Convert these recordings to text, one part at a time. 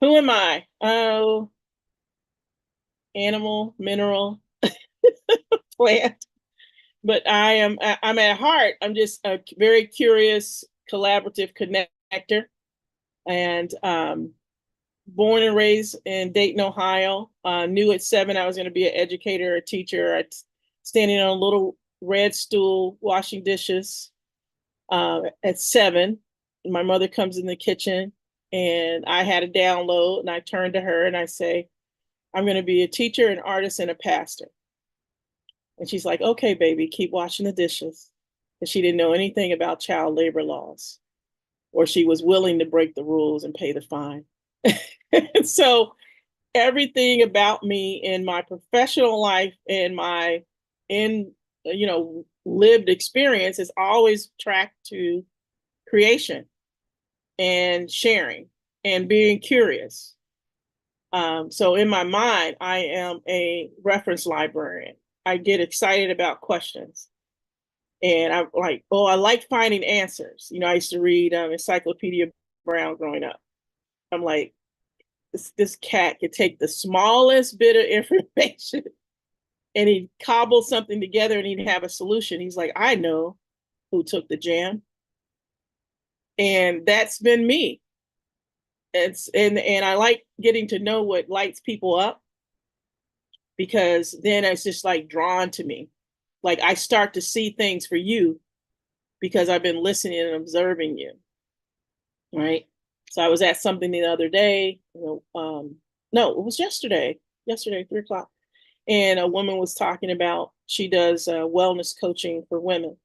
Who am I? Oh, animal, mineral, plant. But I'm at heart, I'm just a very curious, collaborative connector. And born and raised in Dayton, Ohio. Knew at 7 I was going to be an educator, a teacher. Standing on a little red stool, washing dishes at 7. My mother comes in the kitchen and I had a download and I turned to her and I say, I'm going to be a teacher, an artist, and a pastor. And she's like, okay, baby, keep washing the dishes. And she didn't know anything about child labor laws, or she was willing to break the rules and pay the fine. So everything about me in my professional life and my in lived experience is always tracked to creation and sharing and being curious. So in my mind, I am a reference librarian. I get excited about questions. And I'm like, oh, I like finding answers. I used to read Encyclopedia Brown growing up. I'm like, this cat could take the smallest bit of information and he'd cobble something together and he'd have a solution. He's like, I know who took the jam. And that's been me. And I like getting to know what lights people up, because then it's just like drawn to me. Like I start to see things for you because I've been listening and observing you. Right. So I was at something the other day, no, it was yesterday, 3 o'clock. And a woman was talking about, she does wellness coaching for women.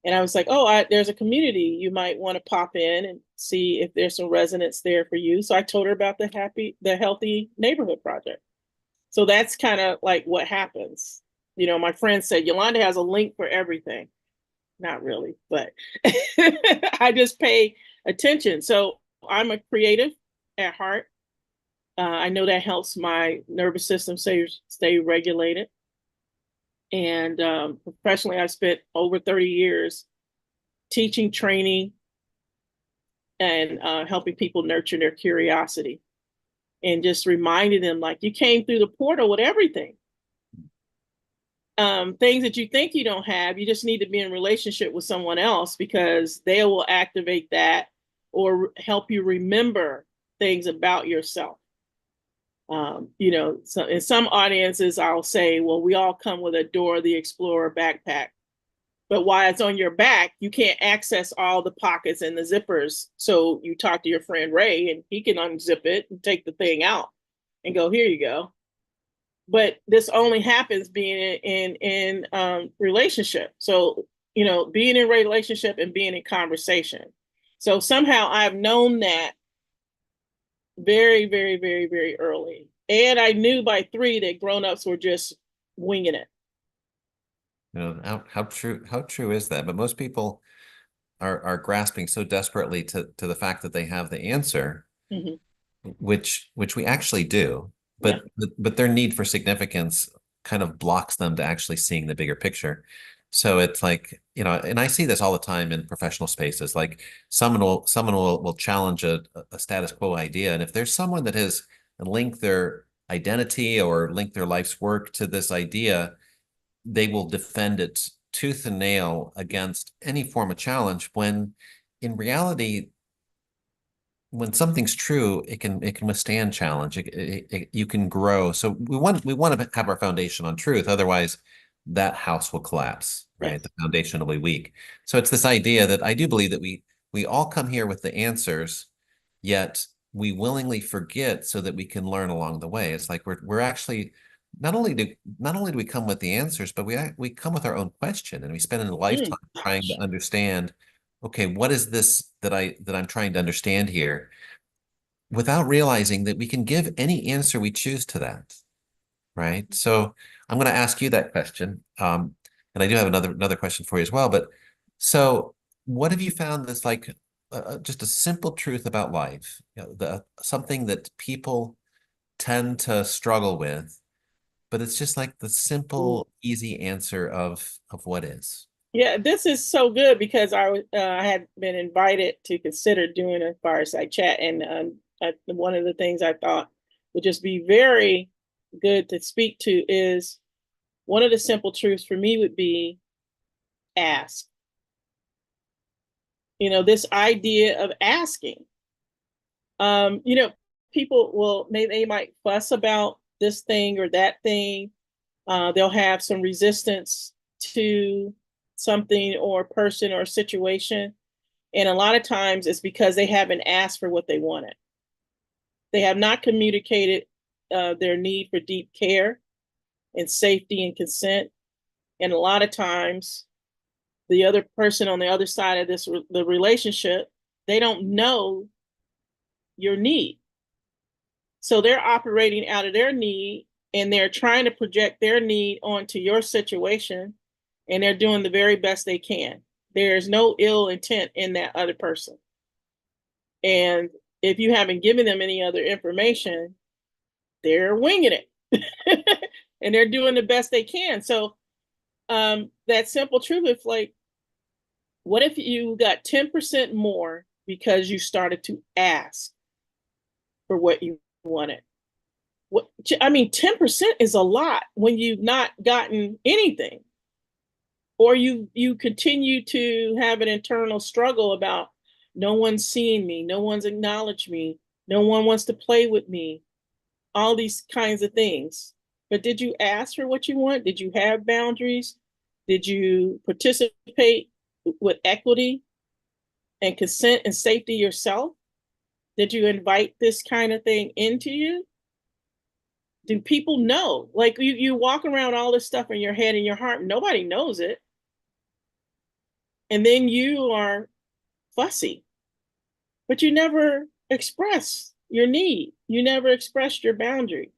And I was like, oh, there's a community. You might want to pop in and see if there's some resonance there for you. So I told her about the Healthy Neighborhood Project. So that's kind of like what happens. My friend said, Yolanda has a link for everything. Not really, but I just pay attention. So I'm a creative at heart. I know that helps my nervous system stay regulated. And professionally, I've spent over 30 years teaching, training, and helping people nurture their curiosity and just reminding them, like, you came through the portal with everything. Things that you think you don't have, you just need to be in relationship with someone else because they will activate that or help you remember things about yourself. So in some audiences, I'll say, well, we all come with a Dora the Explorer backpack. But while it's on your back, you can't access all the pockets and the zippers. So you talk to your friend Ray and he can unzip it and take the thing out and go, here you go. But this only happens being in relationship. So, being in relationship and being in conversation. So somehow I've known that very, very, very, very early. And I knew by 3 that grown-ups were just winging it. How true is that? But most people are grasping so desperately to the fact that they have the answer, Mm-hmm. which we actually do, Yeah. but their need for significance kind of blocks them to actually seeing the bigger picture. So it's like, and I see this all the time in professional spaces. Like someone will challenge a status quo idea. And if there's someone that has linked their identity or linked their life's work to this idea, they will defend it tooth and nail against any form of challenge, when in reality, when something's true, it can withstand challenge. You can grow. So we want to have our foundation on truth. Otherwise, that house will collapse, right? Yes. The foundation will be weak. So it's this idea that I do believe that we all come here with the answers, yet we willingly forget so that we can learn along the way. It's like we're actually not only do we come with the answers, but we come with our own question, and we spend a lifetime trying to Gosh. understand, okay, what is this that I'm trying to understand here, without realizing that we can give any answer we choose to that, right? So I'm going to ask you that question, and I do have another question for you as well. But so, what have you found that's like just a simple truth about life, the something that people tend to struggle with, but it's just like the Ooh. simple, easy answer of what is. Yeah, this is so good because I had been invited to consider doing a fireside chat, and one of the things I thought would just be very good to speak to is one of the simple truths for me would be ask. This idea of asking. You know, people will they might fuss about this thing or that thing. They'll have some resistance to something or person or situation. And a lot of times it's because they haven't asked for what they wanted. They have not communicated their need for deep care and safety and consent. And a lot of times the other person on the other side of the relationship, they don't know your need. So they're operating out of their need and they're trying to project their need onto your situation and they're doing the very best they can. There's no ill intent in that other person. And if you haven't given them any other information, they're winging it and they're doing the best they can. So that simple truth is like, what if you got 10% more because you started to ask for what you wanted? What, I mean, 10% is a lot when you've not gotten anything, or you continue to have an internal struggle about no one's seeing me, no one's acknowledged me, no one wants to play with me, all these kinds of things. But did you ask for what you want? Did you have boundaries? Did you participate with equity and consent and safety yourself? Did you invite this kind of thing into you? Do people know? Like you walk around all this stuff in your head and your heart, nobody knows it. And then you are fussy, but you never express your need. You never expressed your boundary.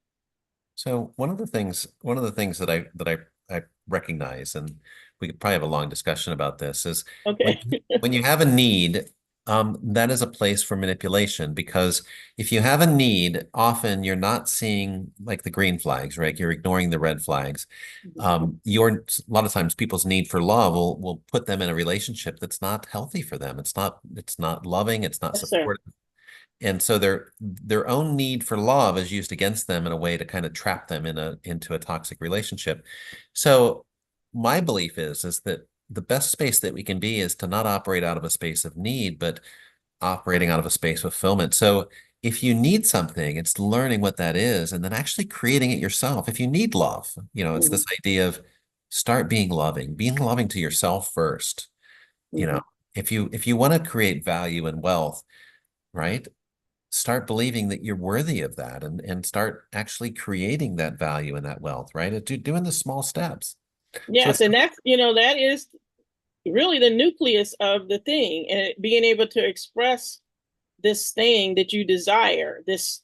So one of the things that I recognize, and we could probably have a long discussion about this, is when Okay. when you have a need, that is a place for manipulation, because if you have a need, often you're not seeing like the green flags, right? You're ignoring the red flags. A lot of times people's need for love will put them in a relationship that's not healthy for them. It's not loving, it's not Yes, sir. supportive. And so their own need for love is used against them in a way to kind of trap them into a toxic relationship. So my belief is that the best space that we can be is to not operate out of a space of need, but operating out of a space of fulfillment. So if you need something, it's learning what that is and then actually creating it yourself. If you need love, it's Mm-hmm. this idea of start being loving to yourself first. You Mm-hmm. know, if you want to create value and wealth, right? Start believing that you're worthy of that, and start actually creating that value and that wealth, right? Doing the small steps. So Yes, it's and that is really the nucleus of the thing, and being able to express this thing that you desire, this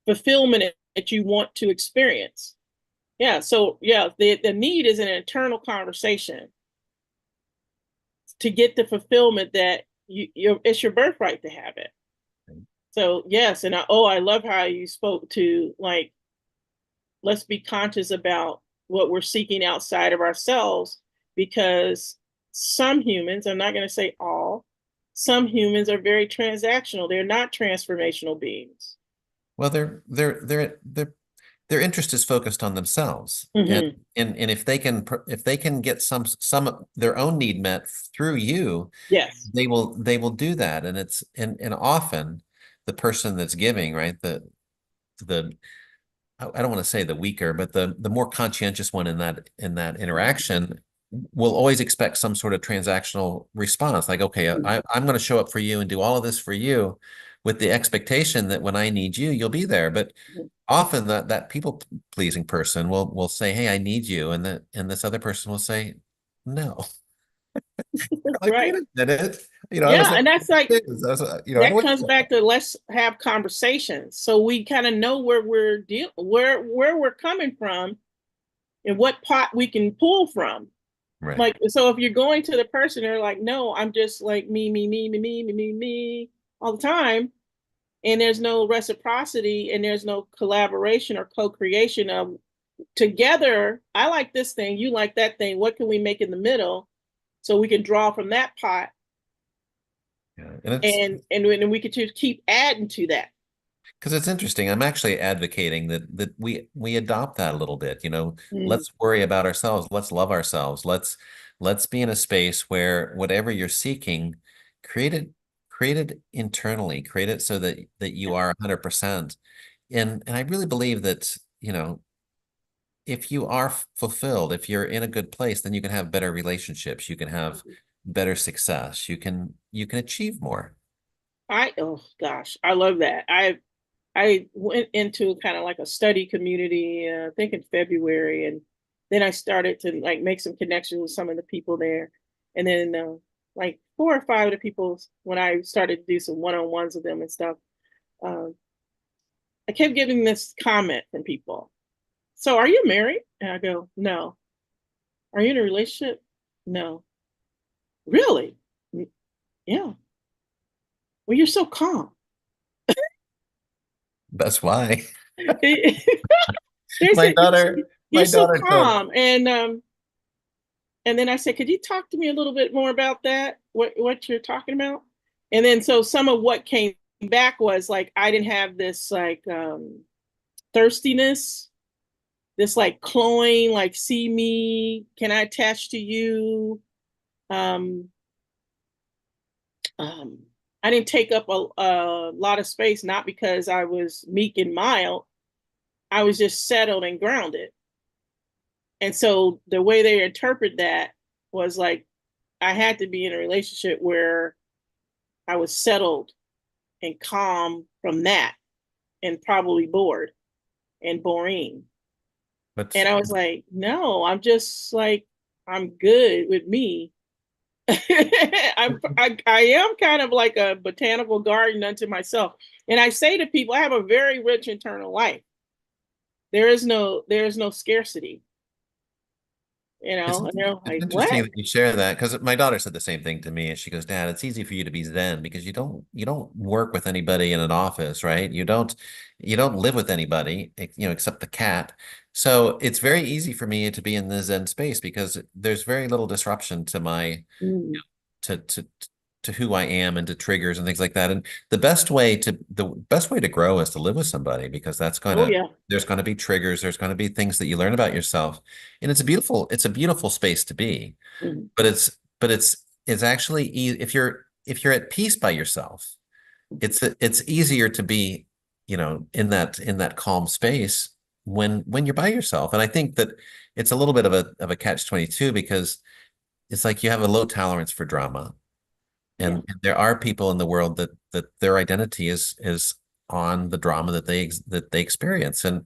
fulfillment that you want to experience. Yeah, so yeah, the need is an internal conversation to get the fulfillment that it's your birthright to have it. So yes, and I love how you spoke to, like, let's be conscious about what we're seeking outside of ourselves, because some humans, I'm not going to say all, some humans are very transactional. They're not transformational beings. well, their interest is focused on themselves, and Mm-hmm. and if they can get some of their own need met through you, Yes. they will do that. And often the person that's giving, right, the I don't want to say the weaker, but the more conscientious one in that interaction will always expect some sort of transactional response. Like, okay, I'm going to show up for you and do all of this for you, with the expectation that when I need you, you'll be there. But often that people pleasing person will say, "Hey, I need you," and this other person will say, "No." Like, wait Right. a minute, I was Yeah, there and for that's like this. I that want comes back to let's have conversations so we kind of know where we're coming from and what pot we can pull from. right. Like, so if you're going to the person, they're like, no, I'm just like me all the time. And there's no reciprocity and there's no collaboration or co-creation of together. I like this thing, you like that thing. What can we make in the middle so we can draw from that pot Yeah. And it's and we could just keep adding to that. Because it's interesting. I'm actually advocating that we adopt that a little bit. Mm. Let's worry about ourselves. Let's love ourselves. Let's be in a space where whatever you're seeking, create it create it internally. Create it so that you are 100%. And I really believe that, if you are fulfilled, if you're in a good place, then you can have better relationships. You can have better success. You can achieve more. Oh gosh, I love that. I went into kind of like a study community, I think in February, and then I started to like make some connections with some of the people there, and then like 4 or 5 of the people when I started to do some one-on-ones with them and stuff, um, I kept getting this comment from people. So, are you married? And I go, no. Are you in a relationship? No. Really? Yeah. Well, you're so calm. That's why. They My said daughter, you're my so daughter told calm, and then I said, could you talk to me a little bit more about that? What you're talking about? And then so some of what came back was like I didn't have this like thirstiness, this like cloying, like see me, can I attach to you? Um, um, I didn't take up a lot of space, not because I was meek and mild. I was just settled and grounded. And so the way they interpret that was like I had to be in a relationship where I was settled and calm from that and probably bored and boring. but And I was like, no, I'm just like, I'm good with me. I am kind of like a botanical garden unto myself. And I say to people, I have a very rich internal life. There is no scarcity, it's and they're it's like, interesting what? that you share that because my daughter said the same thing to me. And she goes, Dad, it's easy for you to be Zen because you don't work with anybody in an office, right? You don't live with anybody, except the cat. So it's very easy for me to be in the Zen space because there's very little disruption to my Mm. to to to who I am and to triggers and things like that. And the best way to grow is to live with somebody because Oh yeah. there's gonna be triggers, there's gonna be things that you learn about yourself. And it's a beautiful space to be. Mm. But it's actually if you're at peace by yourself, it's easier to be, in that calm space when you're by yourself. And I think that it's a little bit of a catch-22 because it's like you have a low tolerance for drama. Yeah. And there are people in the world that their identity is on the drama that they experience. Mhm.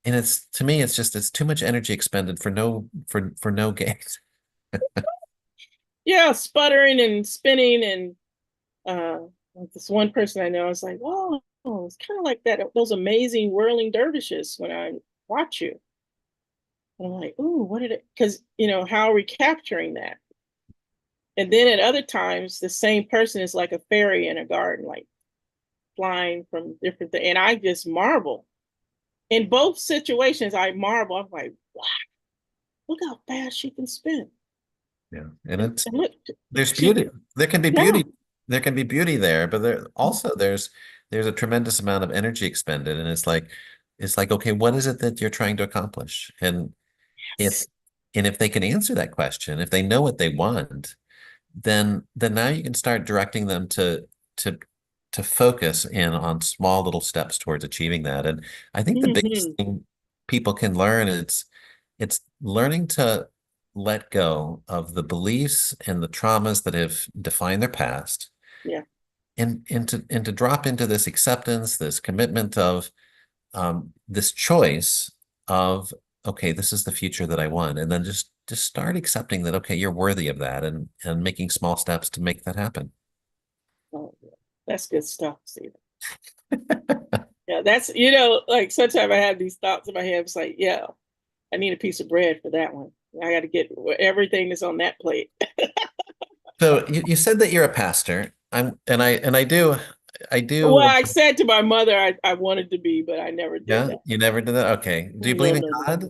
And it's to me, it's too much energy expended for no gain. Yeah, sputtering and spinning and like this one person I know, I was like, oh, it's kind of like that those amazing whirling dervishes when I watch you. And I'm like, ooh, what did it? Because how are we capturing that? And then at other times, the same person is like a fairy in a garden, like flying from different things, and I just marvel. In both situations, I marvel. I'm like, wow, look how fast she can spin. Yeah. And And, it's and look, there's she, beauty. There can be yeah. beauty. There can be beauty there, but there's a tremendous amount of energy expended. And it's like, okay, what is it that you're trying to accomplish? If Yes. and if they can answer that question, if they know what they want, then now you can start directing them to to focus in on small little steps towards achieving that. And I think the biggest Hmm. thing people can learn is it's learning to let go of the beliefs and the traumas that have defined their past Yeah. and to drop into this acceptance, this commitment of this choice of, okay, this is the future that I want. And then just start accepting that, okay, you're worthy of that and making small steps to make that happen. Oh, yeah. That's good stuff, Stephen. Yeah, that's like sometimes I have these thoughts in my head. It's like, yeah, I need a piece of bread for that one. I got to get everything that's on that plate. So you said that you're a pastor. I do. Well, I said to my mother I wanted to be, but I never did Yeah, that. you never did that. Okay. Do you No, believe in no, no. God?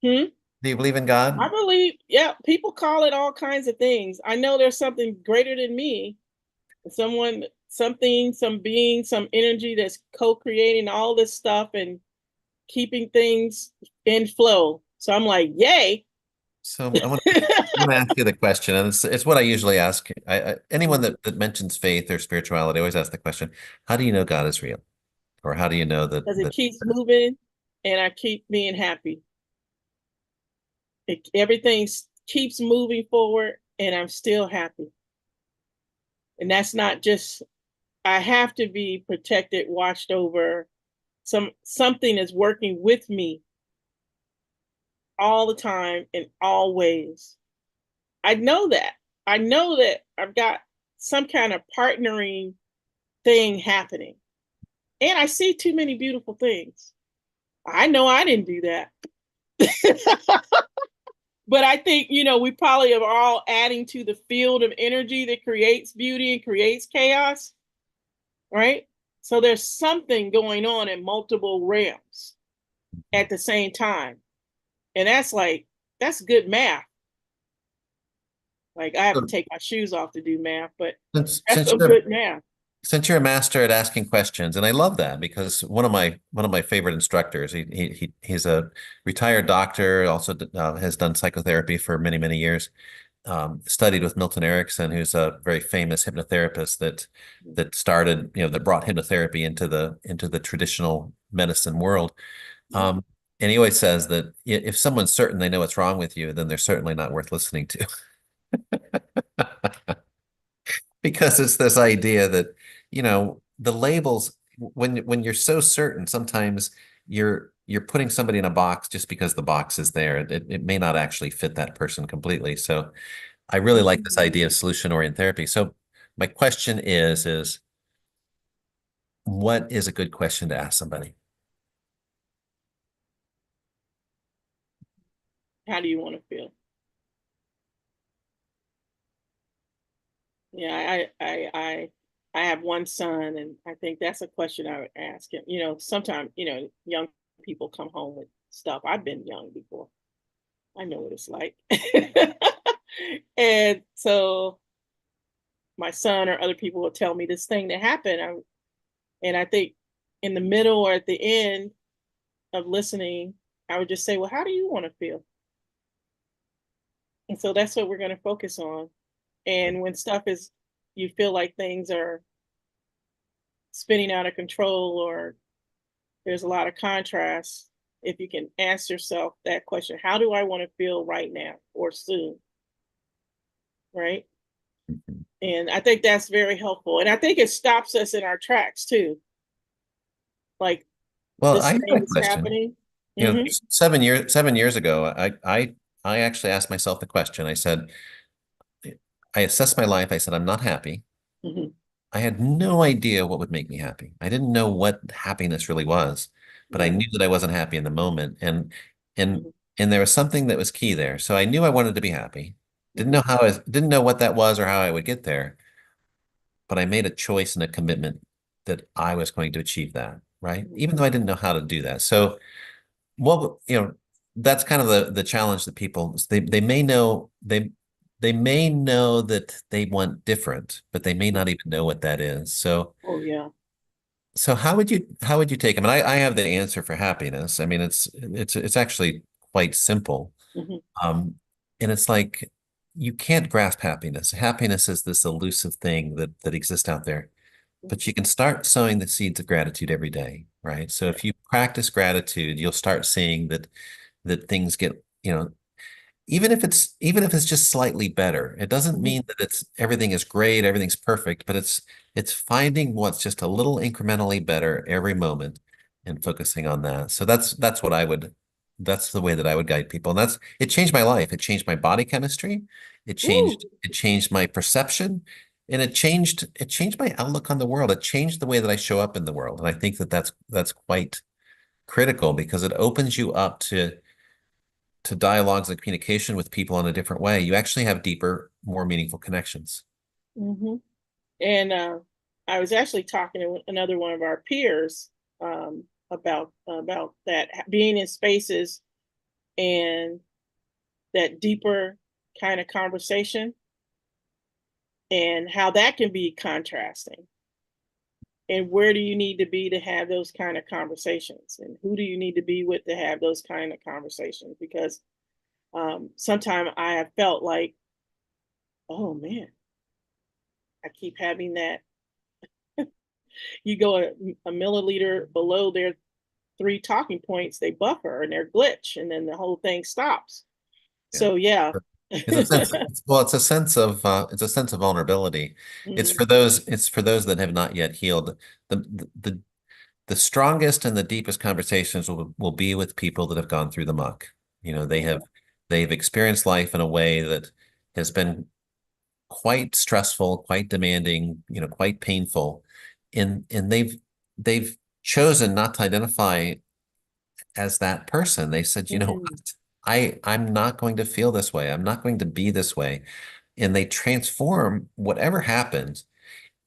Hmm? Do you believe in I God? believe, yeah, people call it all kinds of things. I know there's something greater than me, someone something, some being, some energy that's co-creating all this stuff and keeping things in flow. So I'm like, yay. So I'm gonna ask you the question, and it's what I usually ask. Anyone that mentions faith or spirituality, I always ask the question, how do you know God is real? Or how do you know that Because it that keeps moving and I keep being happy. Everything keeps moving forward and I'm still happy. And that's not just, I have to be protected, watched over. Something is working with me all the time in all ways. I know that. I know that I've got some kind of partnering thing happening. And I see too many beautiful things. I know I didn't do that. But I think, we probably are all adding to the field of energy that creates beauty and creates chaos, right? So there's something going on in multiple realms at the same time. And that's good math. Like I have to take my shoes off to do math, but since that's since some you're good math. since you're a master at asking questions, and I love that because one of my favorite instructors, he's a retired doctor, also has done psychotherapy for many, many years. Studied with Milton Erickson, who's a very famous hypnotherapist that started, that brought hypnotherapy into the traditional medicine world. Um, and he always says that if someone's certain they know what's wrong with you, then they're certainly not worth listening to. Because it's this idea that, the labels, when you're so certain, sometimes you're putting somebody in a box just because the box is there. It may not actually fit that person completely. So I really like this idea of solution-oriented therapy. So my question is what is a good question to ask somebody? How do you want to feel? Yeah, I have one son, and I think that's a question I would ask him. Sometimes, young people come home with stuff. I've been young before. I know what it's like. And so my son or other people will tell me this thing that happened. And I think in the middle or at the end of listening, I would just say, well, how do you want to feel? And so that's what we're going to focus on. And when you feel like things are spinning out of control or there's a lot of contrast, if you can ask yourself that question, how do I want to feel right now or soon? Right. And I think that's very helpful. And I think it stops us in our tracks too. Like Well, I this have thing a is question. happening. Mm-hmm. 7 years ago, I actually asked myself the question. I said, I assessed my life. I said, I'm not happy. Mm-hmm. I had no idea what would make me happy. I didn't know what happiness really was, but I Yeah. knew that I wasn't happy in the moment. And Mm-hmm. and there was something that was key there. So I knew I wanted to be happy. Mm-hmm. Didn't know what that was or how I would get there, but I made a choice and a commitment that I was going to achieve that, right? Mm-hmm. Even though I didn't know how to do that. So what, that's kind of the challenge that people they may know that they want different, but they may not even know what that is. So Oh yeah. so how would you take them? And I have the answer for happiness. I mean, it's actually quite simple. Mm-hmm. Um, and it's like you can't grasp happiness. Happiness is this elusive thing that exists out there. But you can start sowing the seeds of gratitude every day, right? So Yeah. if you practice gratitude, you'll start seeing that things get, even if it's just slightly better. It doesn't Mm-hmm. mean that it's everything is great, everything's perfect, but it's finding what's just a little incrementally better every moment and focusing on that. So that's the way that I would guide people. And it changed my life. It changed my body chemistry. It Ooh. changed it changed my perception, and it changed my outlook on the world. It changed the way that I show up in the world. And I think that's quite critical because it opens you up to dialogues and communication with people in a different way. You actually have deeper, more meaningful connections. Mm-hmm. And I was actually talking to another one of our peers about that being in spaces and that deeper kind of conversation and how that can be contrasting. And where do you need to be to have those kind of conversations? And who do you need to be with to have those kind of conversations? Because sometimes I have felt like, oh man, I keep having that. You go a milliliter below their three talking points, they buffer and they're glitch, and then the whole thing stops. Yeah. So yeah. It's a sense, well, it's a sense of vulnerability. Mhm. It's for those that have not yet healed. The the strongest and the deepest conversations will be with people that have gone through the muck. You know, they've experienced life in a way that has been quite stressful, quite demanding, you know, quite painful. And they've chosen not to identify as that person. They said, you know Mhm. what? I'm not going to feel this way. I'm not going to be this way. And they transform whatever happened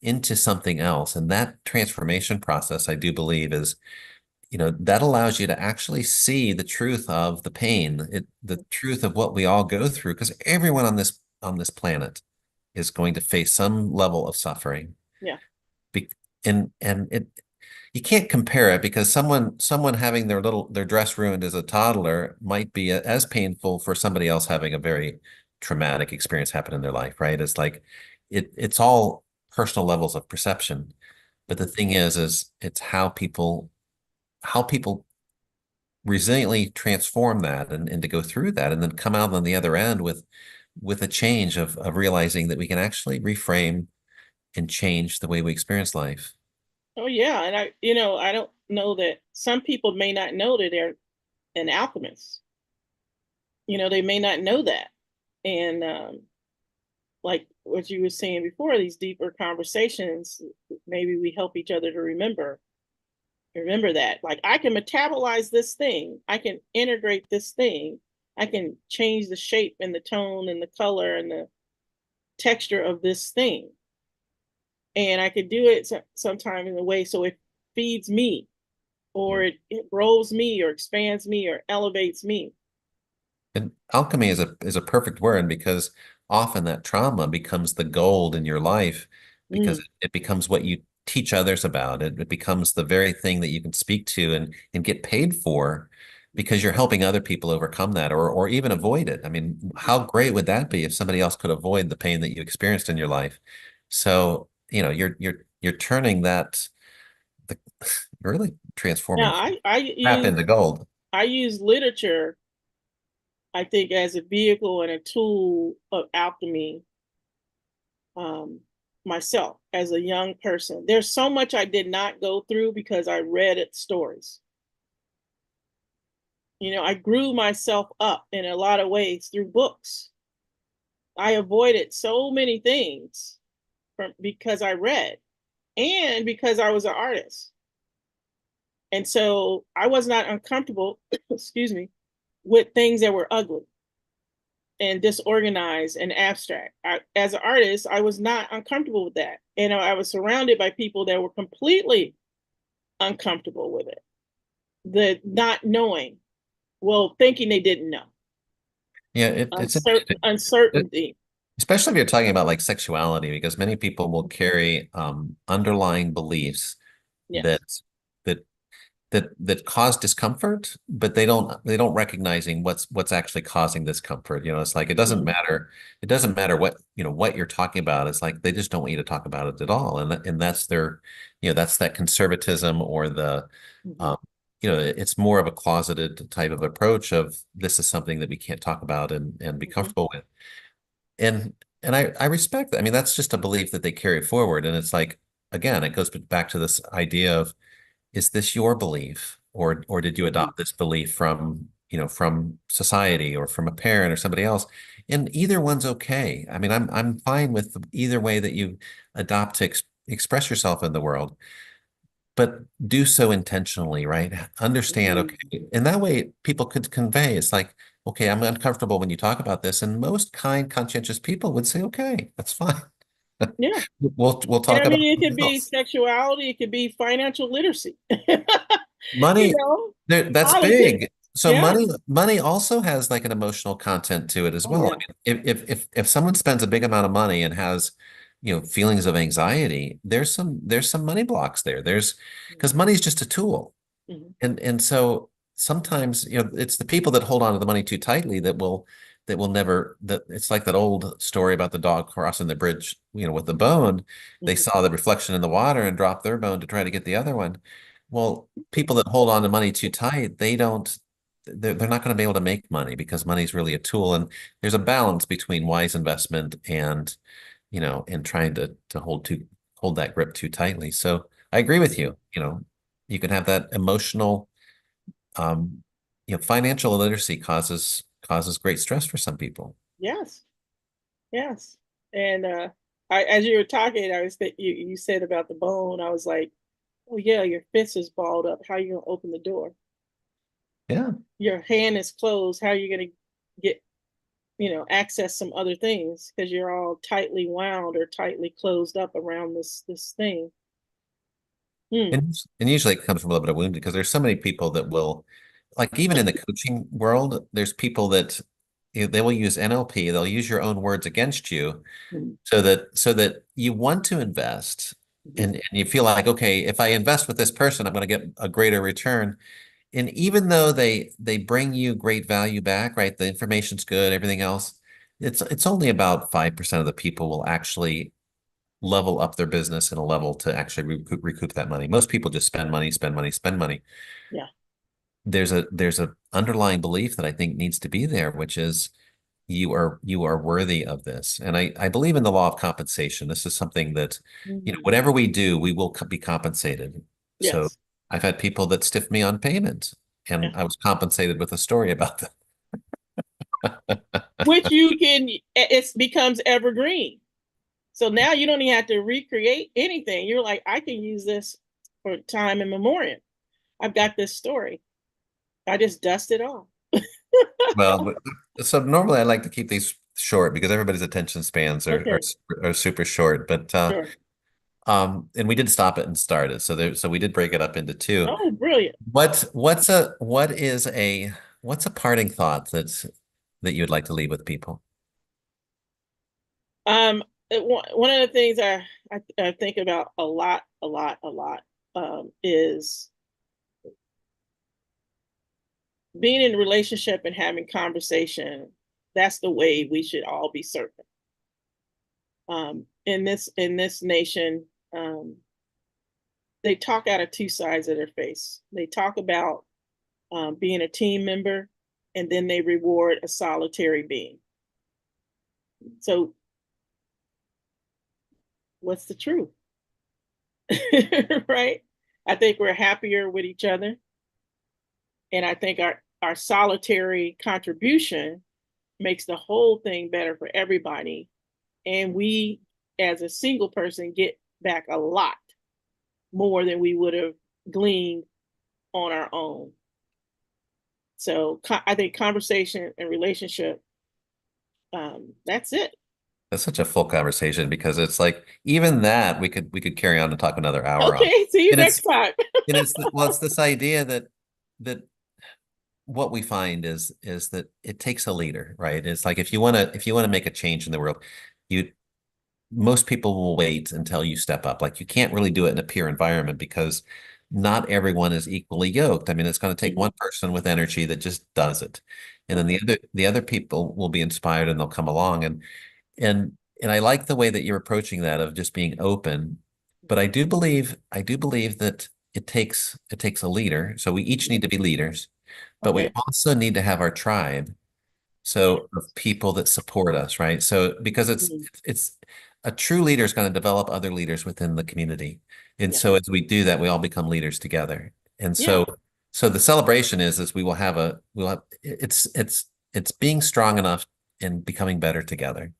into something else. And that transformation process, I do believe, is, you know, that allows you to actually see the truth of the pain, the truth of what we all go through, because everyone on this planet is going to face some level of suffering. Yeah. Be, and it you can't compare it because someone having their dress ruined as a toddler might be as painful for somebody else having a very traumatic experience happen in their life, right? It's like it's all personal levels of perception. But the Mhm. thing is it's how people resiliently transform that and to go through that and then come out on the other end with a change of realizing that we can actually reframe and change the way we experience life. Oh yeah, and I don't know that some people may not know that they're an alchemist. They may not know that, and like what you were saying before, these deeper conversations, maybe we help each other to remember that. Like I can metabolize this thing, I can integrate this thing, I can change the shape and the tone and the color and the texture of this thing, and I could do it sometime in a way so it feeds me or it grows me or expands me or elevates me. And alchemy is a perfect word because often that trauma becomes the gold in your life because Mm, it becomes what you teach others about. It becomes the very thing that you can speak to and get paid for because you're helping other people overcome that or even avoid it. I mean, how great would that be if somebody else could avoid the pain that you experienced in your life? So, you know, you're turning that the you're really transforming now crap into gold. I use literature, I think, as a vehicle and a tool of alchemy, um, myself as a young person. There's so much I did not go through because I read it stories. I grew myself up in a lot of ways through books. I avoided so many things because I read and because I was an artist. And so I was not uncomfortable, excuse me, with things that were ugly and disorganized and abstract. As an artist, I was not uncomfortable with that. And I was surrounded by people that were completely uncomfortable with it, the not knowing, well, thinking they didn't know, Yeah, it's interesting. uncertainty. Especially if you're talking about like sexuality, because many people will carry underlying beliefs that Yes. that that cause discomfort, but they don't recognizing what's actually causing discomfort. You know, it's like Mm-hmm. it doesn't matter what, you know, what you're talking about. It's like they just don't want you to talk about it at all. And that's their, you know, that's that conservatism or the Mm-hmm. um, you know, it's more of a closeted type of approach of this is something that we can't talk about and be Mm-hmm. comfortable with. And I respect that. I mean, that's just a belief that they carry forward. And it's like, again, it goes back to this idea of, is this your belief? Or did you Mm-hmm. adopt this belief from, you know, from society or from a parent or somebody else? And either one's okay. I mean, I'm fine with either way that you adopt to express yourself in the world, but do so intentionally, right? Understand, Mm-hmm. okay. And that way people could convey, it's like, okay, I'm uncomfortable when you talk about this. And most kind, conscientious people would say, okay, that's fine. Yeah. We'll And talk I about mean, it could something be else. sexuality, it could be financial literacy, Money, that's politics. big. So Yeah. money also has like an emotional content to it as Oh, well. yeah. I mean, if someone spends a big amount of money and has feelings of anxiety, there's some money blocks there. There's because money's just a tool. Mhm. And so sometimes, it's the people that hold on to the money too tightly that will never that it's like that old story about the dog crossing the bridge, with the bone. They Mhm. saw the reflection in the water and dropped their bone to try to get the other one. Well, people that hold on to money too tight, they're not going to be able to make money because money's really a tool. And there's a balance between wise investment and trying to hold that grip too tightly. So I agree with you. You can have that emotional, um, financial illiteracy causes great stress for some people. Yes, yes. And as you were talking, I was you said about the bone. I was like, oh yeah, your fist is balled up. How are you gonna open the door? Yeah. Your hand is closed. How are you gonna get access some other things because you're all tightly wound or tightly closed up around this thing. Hmm. And usually it comes from a little bit of wound because there's so many people that will, like even in the coaching world, there's people that they will use NLP, they'll use your own words against you Hmm. so that you want to invest Mhm. and you feel like, okay, if I invest with this person, I'm going to get a greater return. And even though they bring you great value back, right? The information's good, everything else, it's only about 5% of the people will actually level up their business in a level to actually recoup that money. Most people just spend money, spend money, spend money. Yeah. There's a underlying belief that I think needs to be there, which is you are worthy of this. And I believe in the law of compensation. This is something that, Mhm. whatever we do, we will be compensated. So Yes. I've had people that stiff me on payment, Yeah. and I was compensated with a story about them. Which you can, it becomes evergreen. So now you don't even have to recreate anything. You're like, I can use this for time and memoriam. I've got this story. I just dust it off. Well, so normally I like to keep these short because everybody's attention spans are are, Okay. are super short. But Sure. and we did stop it and start it. So we did break it up into two. Oh, brilliant. What's a parting thought that you would like to leave with people? One of the things I think about a lot, is being in a relationship and having conversation. That's the way we should all be serving. In this nation, they talk out of two sides of their face. They talk about being a team member, and then they reward a solitary being. So, what's the truth? Right? I think we're happier with each other, and I think our solitary contribution makes the whole thing better for everybody. And we, as a single person, get back a lot more than we would have gleaned on our own. So I think conversation and relationship, that's it. That's such a full conversation because it's like even that we could carry on and talk another hour on. Okay, see you And next it's time. and it's well, it's this idea that what we find is that it takes a leader, right? It's like if you want to make a change in the world, you most people will wait until you step up. Like you can't really do it in a peer environment because not everyone is equally yoked. I mean, it's going to take Mhm. one person with energy that just does it. And then the Okay. other the other people will be inspired and they'll come along. And I like the way that you're approaching that of just being open. But I do believe that it takes a leader. So we each need to be leaders, but we Okay. also need to have our tribe. So of people that support us, right? So because it's Mhm. it's a true leader is going to develop other leaders within the community. And Yeah. so as we do that, we all become leaders together. And Yeah. so the celebration is it's being strong enough and becoming better together.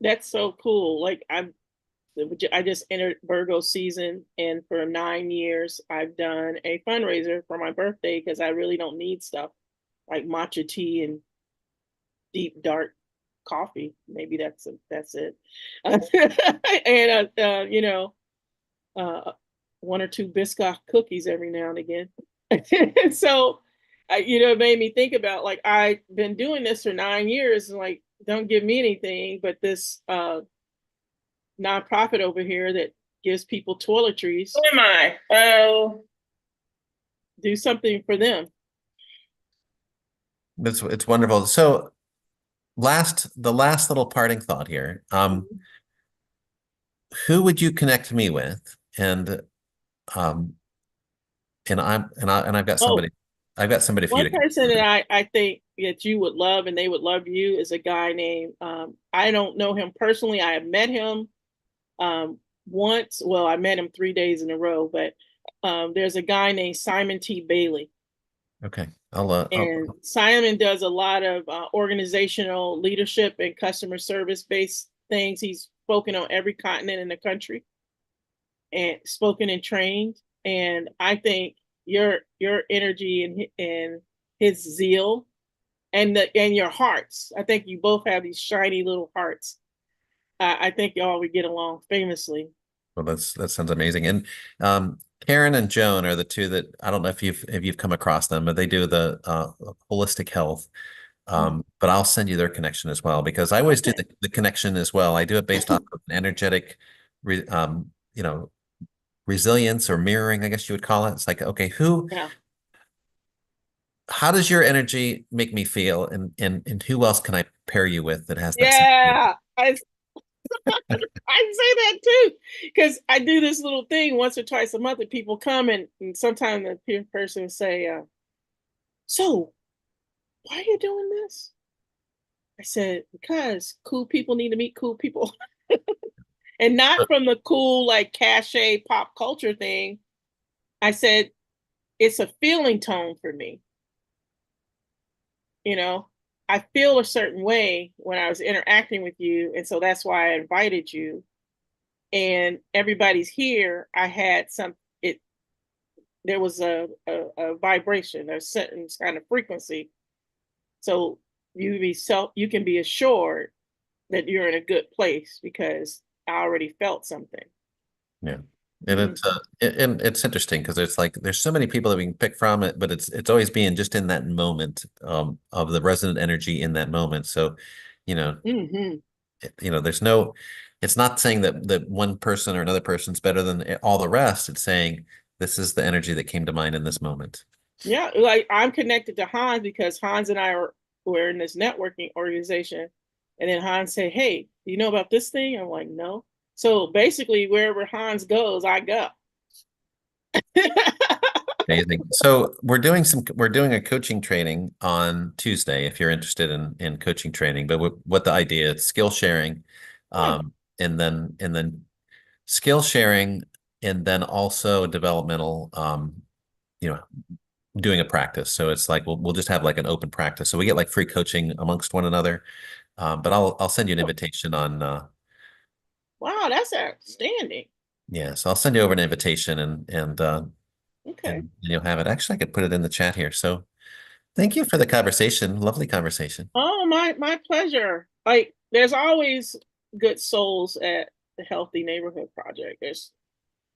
That's so cool. Like I just entered Virgo season, and for 9 years, I've done a fundraiser for my birthday because I really don't need stuff like matcha tea and deep dark coffee. Maybe that's it. And uh, one or two Biscoff cookies every now and again. So, it made me think about like I've been doing this for 9 years, and like don't give me anything, but this nonprofit over here that gives people Who toiletries. am I? Oh, Do something for them. It's wonderful. So the last little parting thought here. Who would you connect me with? Um, and Oh, I've got somebody for you one to connect person with. that I think that you would love and they would love you is a guy named I don't know him personally. I have met him once. Well, I met him 3 days in a row, but there's a guy named Simon T. Bailey. Okay. And Simon does a lot of organizational leadership and customer service based things. He's spoken on every continent in the country and spoken and trained. And I think your energy and his zeal and your hearts. I think you both have these shiny little hearts. I think y'all would get along famously. Well, that sounds amazing. And Karen and Joan are the two that I don't know if you've come across them, but they do the holistic health. But I'll send you their connection as well because I always do Okay. the connection as well. I do it based off of an energetic, you know, resilience or mirroring, I guess you would call it. It's like, okay, Yeah. how does your energy make me feel, and who else can I pair you with that has that same energy? Yeah. I say that too because I do this little thing once or twice a month, and people come and sometimes the person say, "So, why are you doing this?" I said, "Because cool people need to meet cool people, and not from the cool like cachet pop culture thing." I said, "It's a feeling tone for me. You know, I feel a certain way when I was interacting with you, and so that's why I invited you. And everybody's here. I had some it there was a vibration, a certain kind of frequency. So you can be assured that you're in a good place because I already felt something." Yeah. And Mhm. it's interesting because it's like there's so many people that we can pick from it, but it's always being just in that moment of the resonant energy in that moment. So, you know, Mhm. there's no, it's not saying that one person or another person's better than all the rest. It's saying this is the energy that came to mind in this moment. Yeah, like I'm connected to Hans because Hans and I were in this networking organization, and then Hans said, "Hey, do you know about this thing?" I'm like, "No." So basically, wherever Hans goes, I go. Amazing. So we're doing a coaching training on Tuesday if you're interested in coaching training. But what the idea is skill sharing, Yeah. and then skill sharing, and then also developmental, you know, doing a practice. So it's like we'll just have like an open practice. So we get like free coaching amongst one another. But I'll send you an invitation on Wow, that's outstanding. yeah. So I'll send you over an invitation Okay. and you'll have it. Actually, I could put it in the chat here. So thank you for the conversation. Lovely conversation. Oh, my pleasure. Like, there's always good souls at the Healthy Neighborhood Project. There's